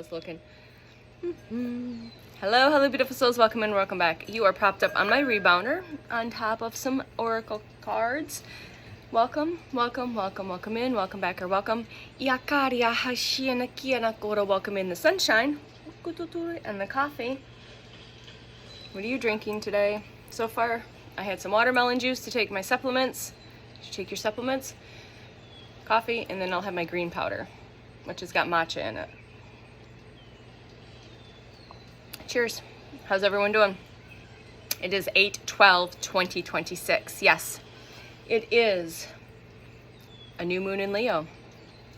ridiculous looking. Hello, beautiful souls. Welcome in, welcome back. You are propped up on my rebounder on top of some oracle cards. Welcome in, welcome back, or welcome. Welcome in the sunshine and the coffee. What are you drinking today? So far, I had some watermelon juice to take my supplements. You take your supplements, coffee, and then I'll have my green powder, which has got matcha in it. Cheers. How's everyone doing? It is 8/12/2026. Yes, it is a new moon in Leo,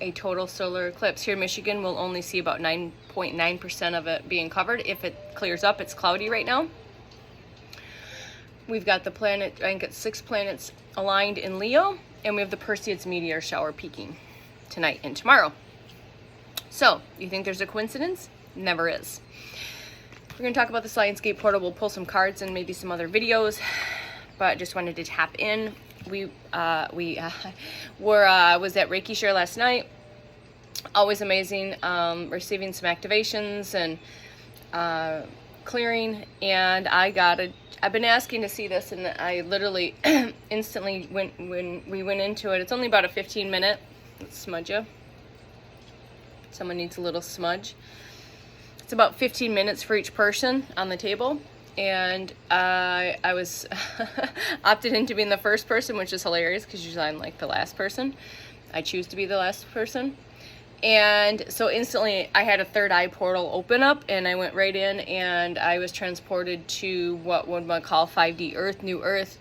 a total solar eclipse. Here in Michigan, we'll only see about 9.9% of it being covered. If it clears up, it's cloudy right now. We've got the planet, I think it's 6 planets aligned in Leo, and we have the Perseids meteor shower peaking tonight and tomorrow. So, you think there's a coincidence? Never is. We're going to talk about the Lionsgate portal. We'll pull some cards and maybe some other videos, but just wanted to tap in. Was at Reiki Share last night. Always amazing, receiving some activations and clearing, and I've been asking to see this, and I literally instantly when we went into it. It's only about a 15-minute. Let's smudge you. Someone needs a little smudge. It's about 15 minutes for each person on the table, and I was opted into being the first person, which is hilarious because usually I'm like the last person. I choose to be the last person. And so instantly I had a third eye portal open up, and I went right in, and I was transported to what one would call 5D Earth, New Earth,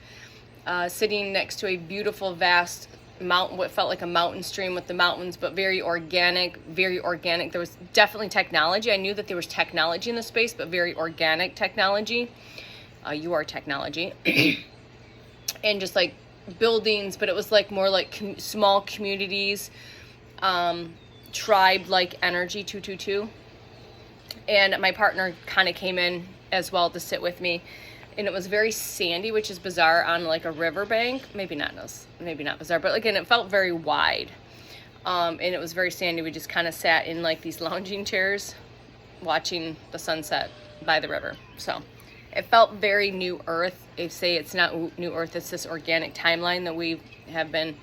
sitting next to a beautiful, vast mountain, what felt like a mountain stream with the mountains, but very organic, very organic. There was definitely technology. I knew that there was technology in the space, but very organic technology. You are technology. And just like buildings, but it was like more like small communities, tribe-like energy, 222. And my partner kind of came in as well to sit with me. And it was very sandy, which is bizarre on like a riverbank. Maybe not bizarre, but again, it felt very wide. And it was very sandy. We just kind of sat in like these lounging chairs watching the sunset by the river. So it felt very New Earth. They say it's not New Earth, it's this organic timeline that we have been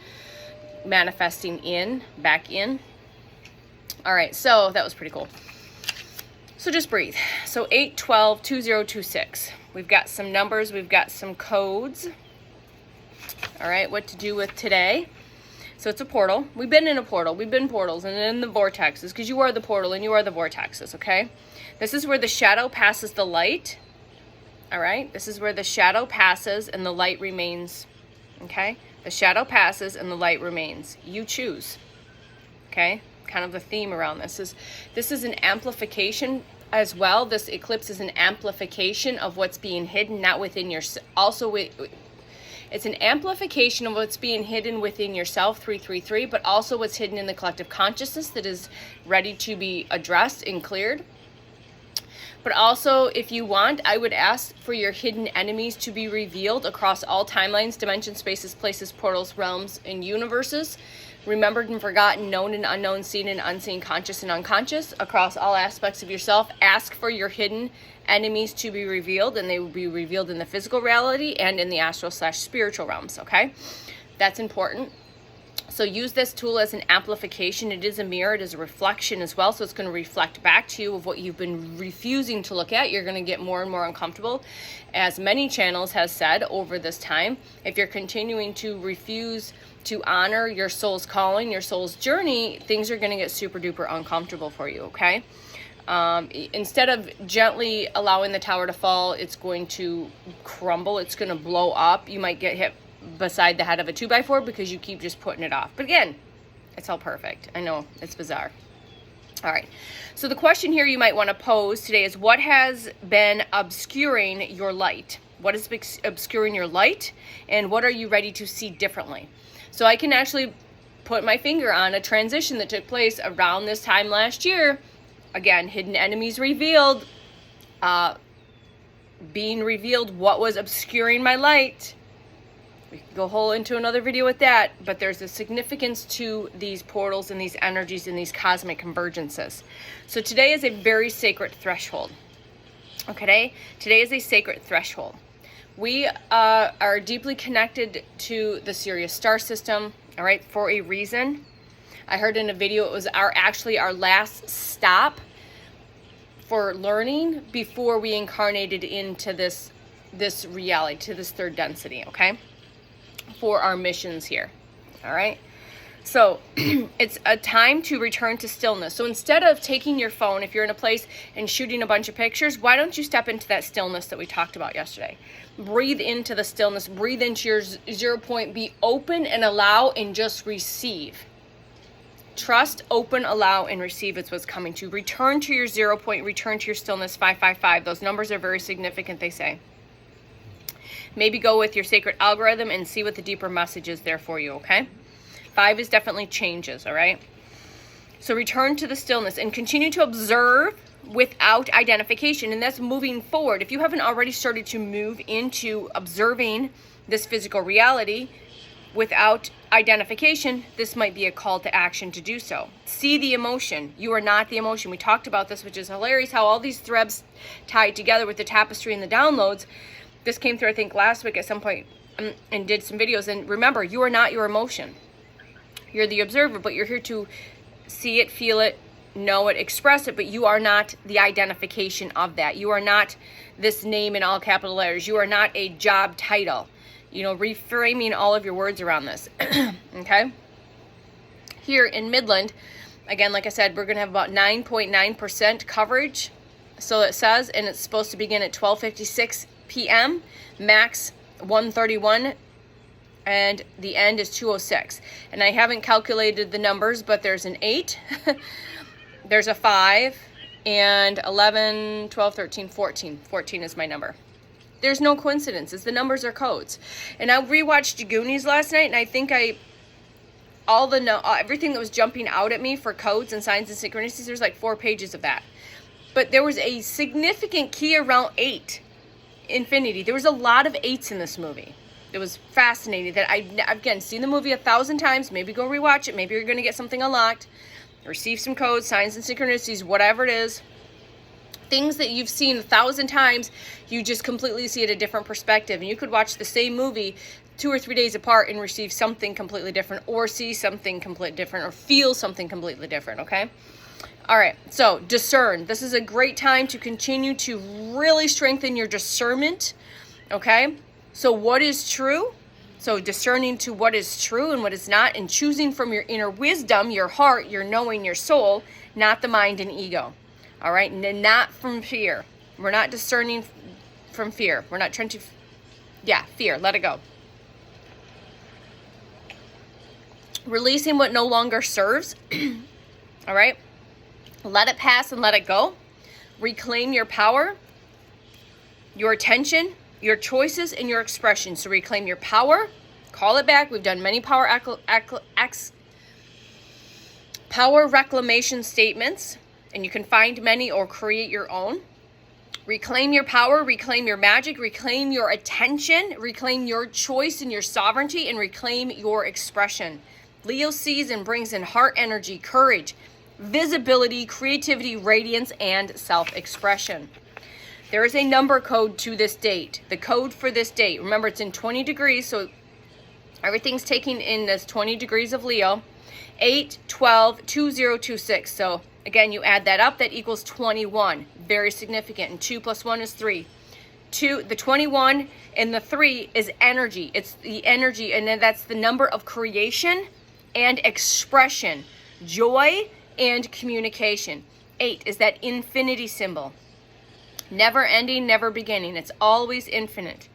manifesting back in. All right, so that was pretty cool. So just breathe. So 8/12/2026. We've got some numbers, we've got some codes. All right, what to do with today. So it's a portal. We've been in a portal. We've been portals and in the vortexes, because you are the portal and you are the vortexes, okay? This is where the shadow passes the light. All right, this is where the shadow passes and the light remains, okay? The shadow passes and the light remains. You choose, okay? Kind of the theme around this is an amplification as well. This eclipse is an amplification of what's being hidden, not within your, also it's an amplification of what's being hidden within yourself, 333, but also what's hidden in the collective consciousness that is ready to be addressed and cleared. But also, if you want, I would ask for your hidden enemies to be revealed across all timelines, dimensions, spaces, places, portals, realms, and universes. Remembered and forgotten, known and unknown, seen and unseen, conscious and unconscious, across all aspects of yourself. Ask for your hidden enemies to be revealed, and they will be revealed in the physical reality and in the astral/spiritual realms, okay? That's important. So use this tool as an amplification. It is a mirror, it is a reflection as well, so it's going to reflect back to you of what you've been refusing to look at. You're going to get more and more uncomfortable, as many channels has said over this time. If you're continuing to refuse to honor your soul's calling, your soul's journey, things are going to get super duper uncomfortable for you, okay? Instead of gently allowing the tower to fall, it's going to crumble, it's going to blow up. You might get hit beside the head of a 2x4 because you keep just putting it off. But again, it's all perfect. I know, it's bizarre. All right, so the question here you might want to pose today is, what has been obscuring your light? What is obscuring your light, and what are you ready to see differently? So I can actually put my finger on a transition that took place around this time last year. Again, hidden enemies revealed, being revealed what was obscuring my light. We could go whole into another video with that, but there's a significance to these portals and these energies and these cosmic convergences. So today is a very sacred threshold. Okay, today is a sacred threshold. We are deeply connected to the Sirius star system, all right, for a reason. I heard in a video it was actually our last stop for learning before we incarnated into this reality, to this third density, okay, for our missions here, all right? So it's a time to return to stillness. So instead of taking your phone, if you're in a place and shooting a bunch of pictures, why don't you step into that stillness that we talked about yesterday? Breathe into the stillness, breathe into your 0 point, be open and allow and just receive. Trust, open, allow, and receive is what's coming to you. Return to your 0 point, return to your stillness, 555. Those numbers are very significant, they say. Maybe go with your sacred algorithm and see what the deeper message is there for you, okay? 5 is definitely changes, all right? So return to the stillness and continue to observe without identification, and that's moving forward. If you haven't already started to move into observing this physical reality without identification, this might be a call to action to do so. See the emotion. You are not the emotion. We talked about this, which is hilarious, how all these threads tied together with the tapestry and the downloads. This came through, I think, last week at some point, and did some videos. And remember, you are not your emotion. You're the observer, but you're here to see it, feel it, know it, express it, but you are not the identification of that. You are not this name in all capital letters. You are not a job title. You know, reframing all of your words around this, okay? Here in Midland, again, like I said, we're going to have about 9.9% coverage. So it says, and it's supposed to begin at 12:56 p.m., max 1:31, and the end is 2:06. And I haven't calculated the numbers, but there's an 8, there's a 5, and 11, 12, 13, 14. 14 is my number. There's no coincidences. The numbers are codes. And I rewatched Goonies last night, and I think everything that was jumping out at me for codes and signs and synchronicities, there's like 4 pages of that. But there was a significant key around 8, infinity. There was a lot of 8s in this movie. It was fascinating that I've, again, seen the movie 1,000 times. Maybe go rewatch it. Maybe you're going to get something unlocked. Receive some codes, signs and synchronicities, whatever it is. Things that you've seen 1,000 times, you just completely see it a different perspective. And you could watch the same movie 2 or 3 days apart and receive something completely different, or see something completely different, or feel something completely different, okay? All right, so discern. This is a great time to continue to really strengthen your discernment, okay? So what is true? So discerning to what is true and what is not, and choosing from your inner wisdom, your heart, your knowing, your soul, not the mind and ego. All right, and not from fear. We're not discerning from fear. We're not trying to, fear. Let it go. Releasing what no longer serves. All right, let it pass and let it go. Reclaim your power, your attention, your choices, and your expression. So reclaim your power. Call it back. We've done many power reclamation statements. And you can find many or create your own. Reclaim your power, reclaim your magic, reclaim your attention, reclaim your choice and your sovereignty, and reclaim your expression. Leo sees and brings in heart energy, courage, visibility, creativity, radiance, and self-expression. There is a number code to this date. The code for this date, remember, it's in 20 degrees, so everything's taking in this 20 degrees of Leo. 8/12/2026. So again, you add that up, that equals 21. Very significant. And 2 + 1 is 3. The 21 and the 3 is energy. It's the energy, and then that's the number of creation and expression, joy and communication. 8 is that infinity symbol. Never ending, never beginning. It's always infinite.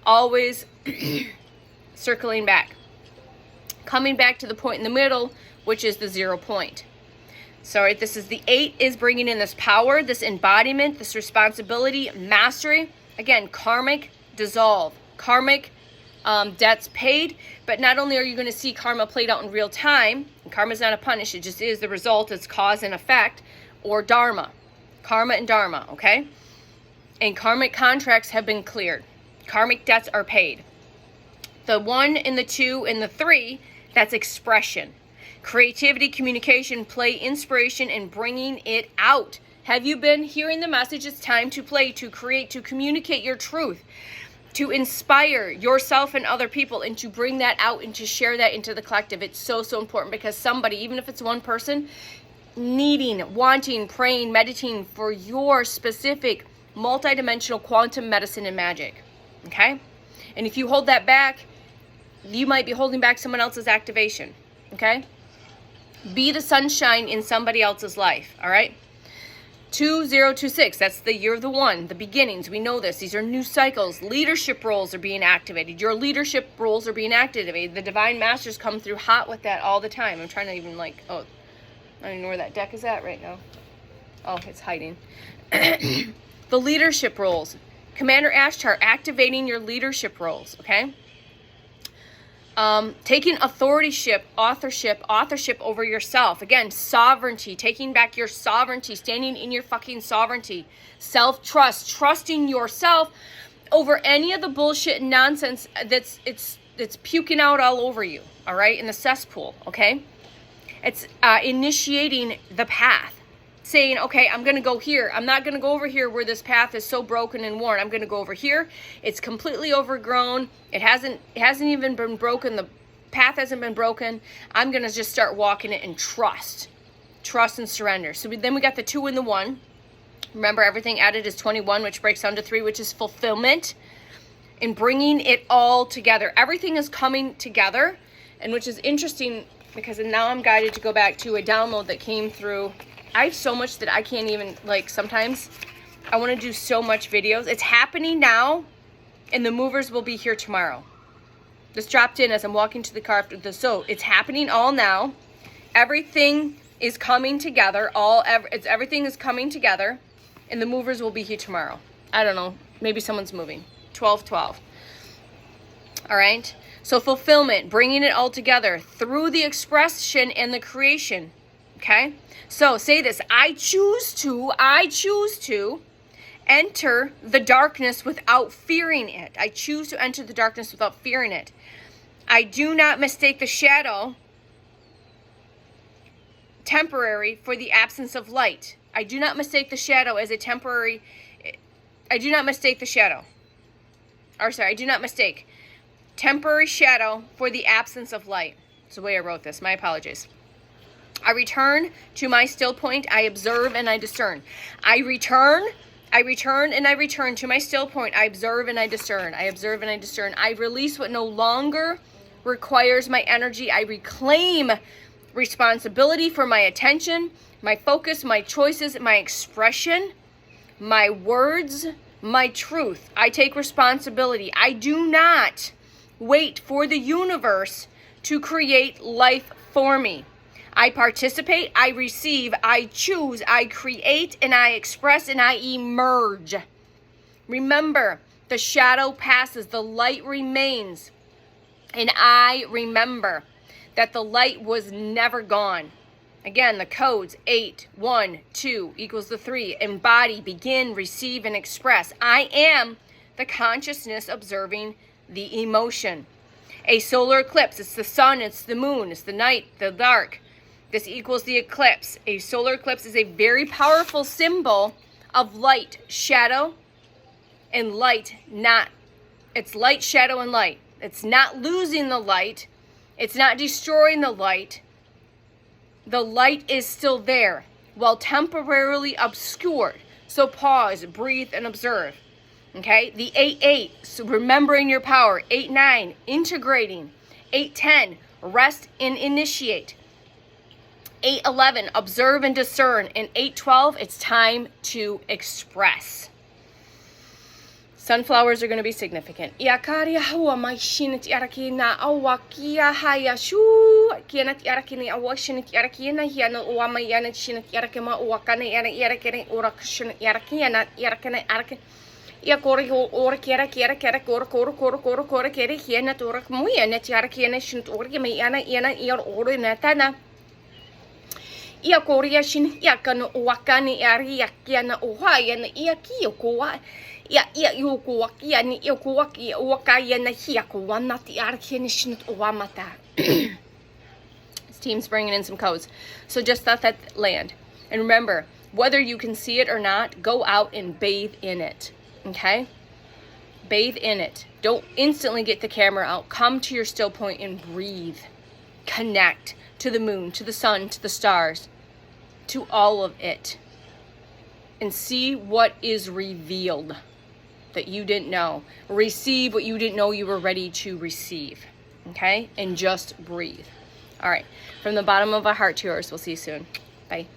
Always circling back. Coming back to the point in the middle, which is the 0 point. So this is the 8 is bringing in this power, this embodiment, this responsibility, mastery. Again, karmic dissolve, karmic debts paid. But not only are you going to see karma played out in real time, and karma is not a punish, it just is the result, it's cause and effect, or dharma, karma and dharma, okay? And karmic contracts have been cleared. Karmic debts are paid. The 1 and the 2 and the 3, that's expression. Creativity, communication, play, inspiration, and bringing it out. Have you been hearing the message? It's time to play, to create, to communicate your truth, to inspire yourself and other people, and to bring that out and to share that into the collective. It's so, so important, because somebody, even if it's one person, needing, wanting, praying, meditating for your specific multidimensional quantum medicine and magic. Okay? And if you hold that back, you might be holding back someone else's activation. Okay? Be the sunshine in somebody else's life. All right? 2026, that's the year of the 1, the beginnings. We know this. These are new cycles. Leadership roles are being activated. Your leadership roles are being activated. The divine masters come through hot with that all the time. I'm trying to even I don't even know where that deck is at right now. Oh, it's hiding. The leadership roles. Commander Ashtar, activating your leadership roles, okay? Taking authorship over yourself. Again, sovereignty, taking back your sovereignty, standing in your fucking sovereignty. Self-trust, trusting yourself over any of the bullshit and nonsense that's puking out all over you, all right, in the cesspool, okay? It's initiating the path. Saying, okay, I'm going to go here. I'm not going to go over here where this path is so broken and worn. I'm going to go over here. It's completely overgrown. It hasn't even been broken. The path hasn't been broken. I'm going to just start walking it and trust. Trust and surrender. So then we got the 2 and the 1. Remember, everything added is 21, which breaks down to 3, which is fulfillment. And bringing it all together. Everything is coming together. And which is interesting, because now I'm guided to go back to a download that came through. I have so much that I can't even, sometimes I want to do so much videos. It's happening now, and the movers will be here tomorrow. This dropped in as I'm walking to the car after this. So it's happening all now. Everything is coming together. Everything is coming together, and the movers will be here tomorrow. I don't know. Maybe someone's moving. 12/12. All right? So fulfillment, bringing it all together through the expression and the creation. Okay? So say this, I choose to enter the darkness without fearing it. I choose to enter the darkness without fearing it. I do not mistake the shadow temporary for the absence of light. I do not mistake the shadow as a temporary, I do not mistake the shadow. I do not mistake temporary shadow for the absence of light. That's the way I wrote this. My apologies. I return to my still point. I observe and I discern. I return and I return to my still point. I observe and I discern. I observe and I discern. I release what no longer requires my energy. I reclaim responsibility for my attention, my focus, my choices, my expression, my words, my truth. I take responsibility. I do not wait for the universe to create life for me. I participate, I receive, I choose, I create, and I express, and I emerge. Remember, the shadow passes, the light remains. And I remember that the light was never gone. Again, the codes, 8, 1, 2 equals the 3. Embody, begin, receive, and express. I am the consciousness observing the emotion. A solar eclipse, it's the sun, it's the moon, it's the night, the dark. This equals the eclipse. A solar eclipse is a very powerful symbol of light, shadow, and light. It's light, shadow, and light. It's not losing the light. It's not destroying the light. The light is still there, while temporarily obscured. So pause, breathe, and observe. Okay? The 8-8, so remembering your power. 8-9, integrating. 8-10, rest and initiate. 8-11, observe and discern. And 8-12, it's time to express. Sunflowers are going to be significant. Iakaria hawa mai shinit yarakina awakia haya shu kianat yarakini awashinit yarakina hiana uama yana shinit yarakima uakana yana yarakene urakashinit yarakina yarakene arake Iakori or kera kora kere hiana torak muya net yarakina shinit orgime yana iar orinatana. Iakoria shin yakana uakani ari yakiana uhaya na iakio koa. This team's bringing in some codes. So just let that land. And remember, whether you can see it or not, go out and bathe in it. Okay? Bathe in it. Don't instantly get the camera out. Come to your still point and breathe. Connect to the moon, to the sun, to the stars, to all of it. And see what is revealed that you didn't know. Receive what you didn't know you were ready to receive. Okay? And just breathe. All right. From the bottom of my heart to yours. We'll see you soon. Bye.